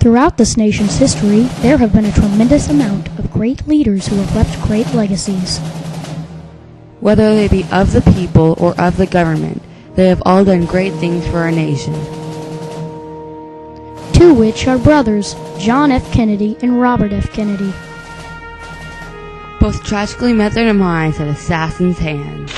Throughout this nation's history, there have been a tremendous amount of great leaders who have left great legacies. Whether they be of the people or of the government, they have all done great things for our nation. Two which are brothers, John F. Kennedy and Robert F. Kennedy. Both tragically met their demise at assassins' hands.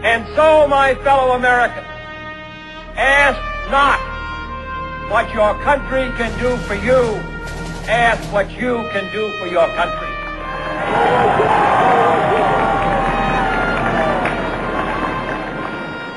And so, my fellow Americans, ask not what your country can do for you. Ask what you can do for your country.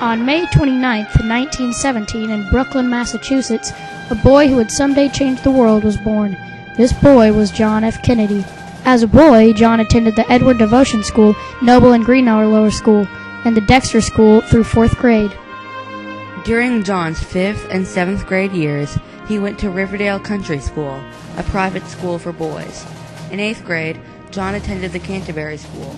On May 29, 1917, in Brooklyn, Massachusetts, a boy who would someday change the world was born. This boy was John F. Kennedy. As a boy, John attended the Edward Devotion School, Noble and Greenhour Lower School, and the Dexter School through 4th grade. During John's 5th and 7th grade years, he went to Riverdale Country School, a private school for boys. In 8th grade, John attended the Canterbury School.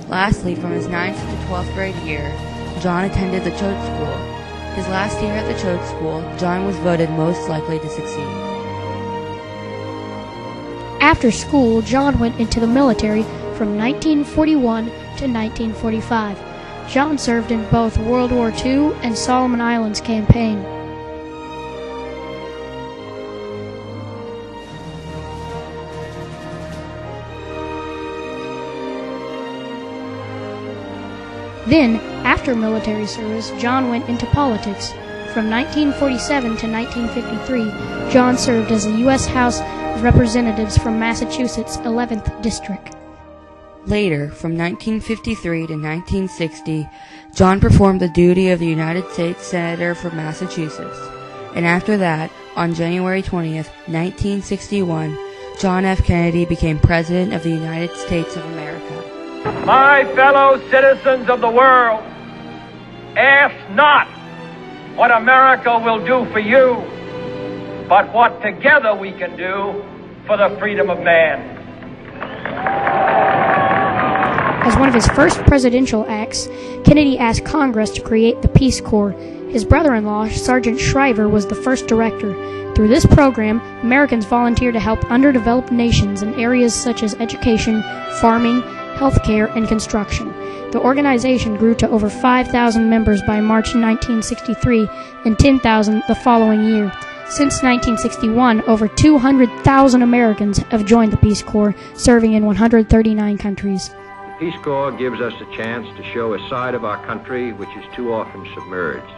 Lastly, from his 9th to 12th grade year, John attended the Choate School. His last year at the Choate School, John was voted most likely to succeed. After school, John went into the military from 1941 to 1945. John served in both World War II and Solomon Islands campaign. Then, after military service, John went into politics. From 1947 to 1953, John served as the U.S. House of Representatives from Massachusetts' 11th District. Later, from 1953 to 1960, John performed the duty of the United States Senator for Massachusetts. And after that, on January 20th, 1961, John F. Kennedy became President of the United States of America. My fellow citizens of the world, ask not what America will do for you, but what together we can do for the freedom of man. As one of his first presidential acts, Kennedy asked Congress to create the Peace Corps. His brother-in-law, Sergeant Shriver, was the first director. Through this program, Americans volunteered to help underdeveloped nations in areas such as education, farming, healthcare, and construction. The organization grew to over 5,000 members by March 1963 and 10,000 the following year. Since 1961, over 200,000 Americans have joined the Peace Corps, serving in 139 countries. The Peace Corps gives us a chance to show a side of our country which is too often submerged.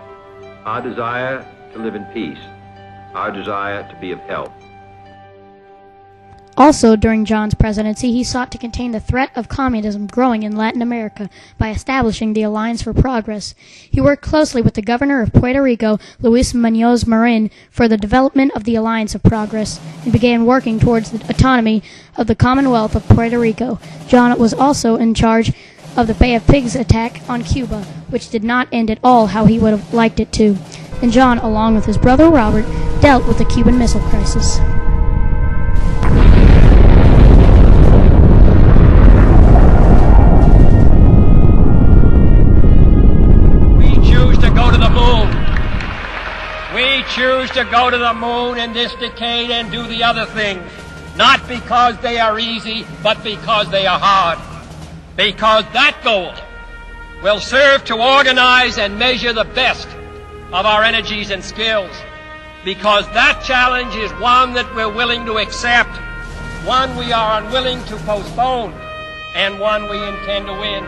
Our desire to live in peace, our desire to be of help. Also, during John's presidency, he sought to contain the threat of communism growing in Latin America by establishing the Alliance for Progress. He worked closely with the governor of Puerto Rico, Luis Muñoz Marin, for the development of the Alliance of Progress, and began working towards the autonomy of the Commonwealth of Puerto Rico. John was also in charge of the Bay of Pigs attack on Cuba, which did not end at all how he would have liked it to. And John, along with his brother Robert, dealt with the Cuban Missile Crisis. We choose to go to the moon in this decade and do the other things, not because they are easy, but because they are hard. Because that goal will serve to organize and measure the best of our energies and skills. Because that challenge is one that we're willing to accept, one we are unwilling to postpone, and one we intend to win.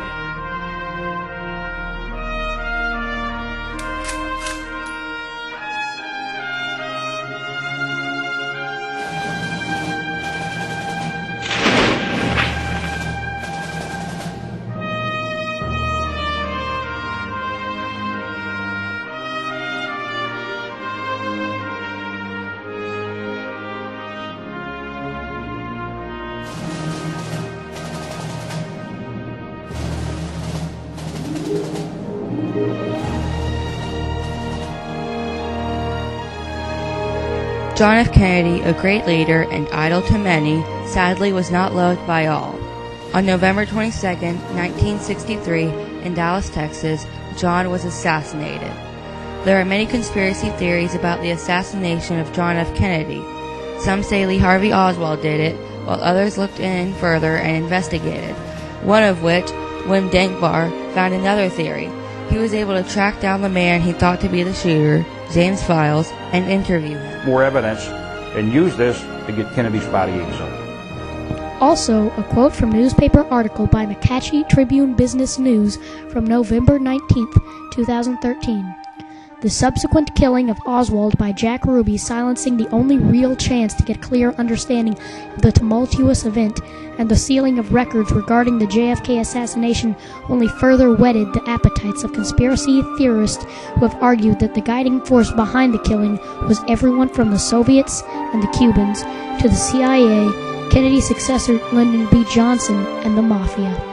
John F. Kennedy, a great leader and idol to many, sadly was not loved by all. On November 22, 1963, in Dallas, Texas, John was assassinated. There are many conspiracy theories about the assassination of John F. Kennedy. Some say Lee Harvey Oswald did it, while others looked in further and investigated, one of which, Wim Dankbar, found another theory. He was able to track down the man he thought to be the shooter, James Files, and interview him. More evidence and use this to get Kennedy's body exhumed. Also, a quote from newspaper article by McClatchy Tribune Business News from November 19, 2013. The subsequent killing of Oswald by Jack Ruby, silencing the only real chance to get clear understanding of the tumultuous event, and the sealing of records regarding the JFK assassination only further whetted the appetites of conspiracy theorists who have argued that the guiding force behind the killing was everyone from the Soviets and the Cubans to the CIA, Kennedy's successor Lyndon B. Johnson, and the Mafia.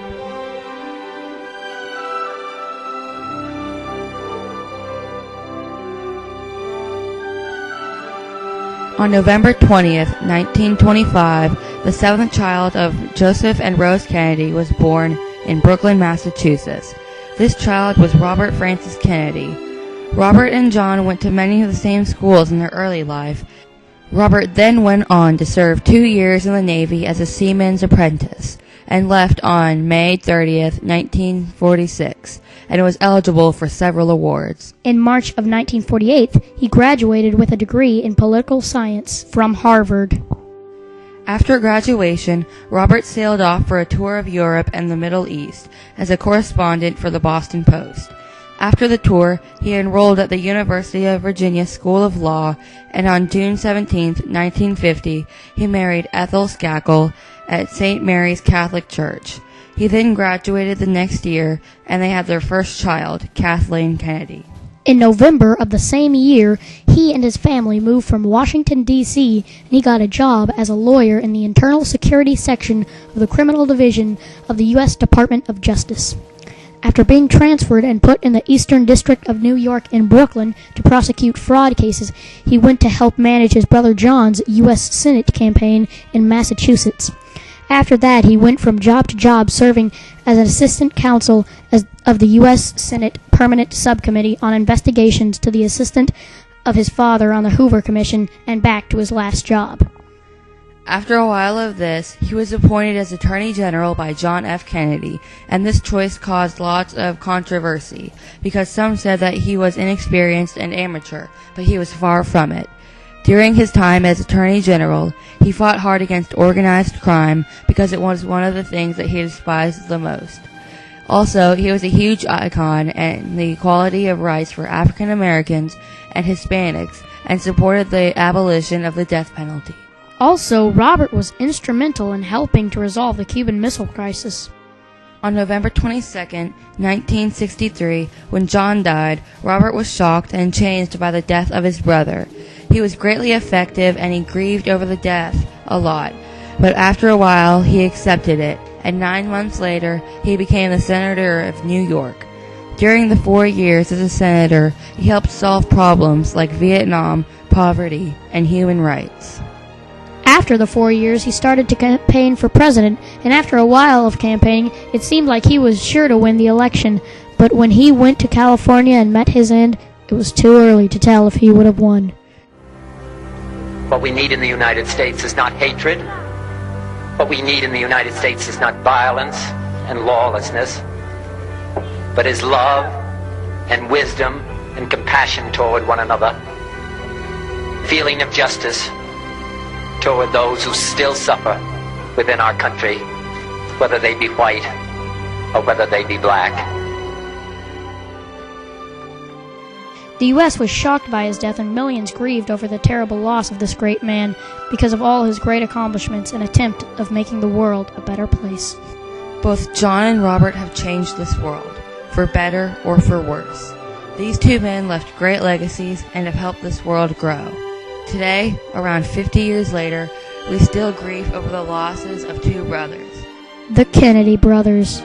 On November 20th, 1925, the seventh child of Joseph and Rose Kennedy was born in Brooklyn, Massachusetts. This child was Robert Francis Kennedy. Robert and John went to many of the same schools in their early life. Robert then went on to serve 2 years in the Navy as a seaman's apprentice and left on May 30th, 1946, and was eligible for several awards. In March of 1948, he graduated with a degree in political science from Harvard. After graduation, Robert sailed off for a tour of Europe and the Middle East as a correspondent for the Boston Post. After the tour, he enrolled at the University of Virginia School of Law, and on June 17, 1950, he married Ethel Skakel at St. Mary's Catholic Church. He then graduated the next year, and they had their first child, Kathleen Kennedy. In November of the same year, he and his family moved from Washington, D.C., and he got a job as a lawyer in the Internal Security Section of the Criminal Division of the U.S. Department of Justice. After being transferred and put in the Eastern District of New York in Brooklyn to prosecute fraud cases, he went to help manage his brother John's U.S. Senate campaign in Massachusetts. After that, he went from job to job serving as an assistant counsel of the U.S. Senate Permanent Subcommittee on Investigations to the assistant of his father on the Hoover Commission and back to his last job. After a while of this, he was appointed as Attorney General by John F. Kennedy, and this choice caused lots of controversy, because some said that he was inexperienced and amateur, but he was far from it. During his time as Attorney General, he fought hard against organized crime because it was one of the things that he despised the most. Also, he was a huge icon in the equality of rights for African Americans and Hispanics, and supported the abolition of the death penalty. Also, Robert was instrumental in helping to resolve the Cuban Missile Crisis. On November 22, 1963, when John died, Robert was shocked and changed by the death of his brother. He was greatly affected and he grieved over the death a lot, but after a while he accepted it, and 9 months later he became the Senator of New York. During the 4 years as a senator, he helped solve problems like Vietnam, poverty, and human rights. After the 4 years, he started to campaign for president, and after a while of campaigning, it seemed like he was sure to win the election. But when he went to California and met his end, it was too early to tell if he would have won. What we need in the United States is not hatred. What we need in the United States is not violence and lawlessness, but is love and wisdom and compassion toward one another, feeling of justice toward those who still suffer within our country, whether they be white or whether they be black. The U.S. was shocked by his death, and millions grieved over the terrible loss of this great man because of all his great accomplishments and attempt of making the world a better place. Both John and Robert have changed this world, for better or for worse. These two men left great legacies and have helped this world grow. Today, around 50 years later, we still grieve over the losses of two brothers. The Kennedy brothers.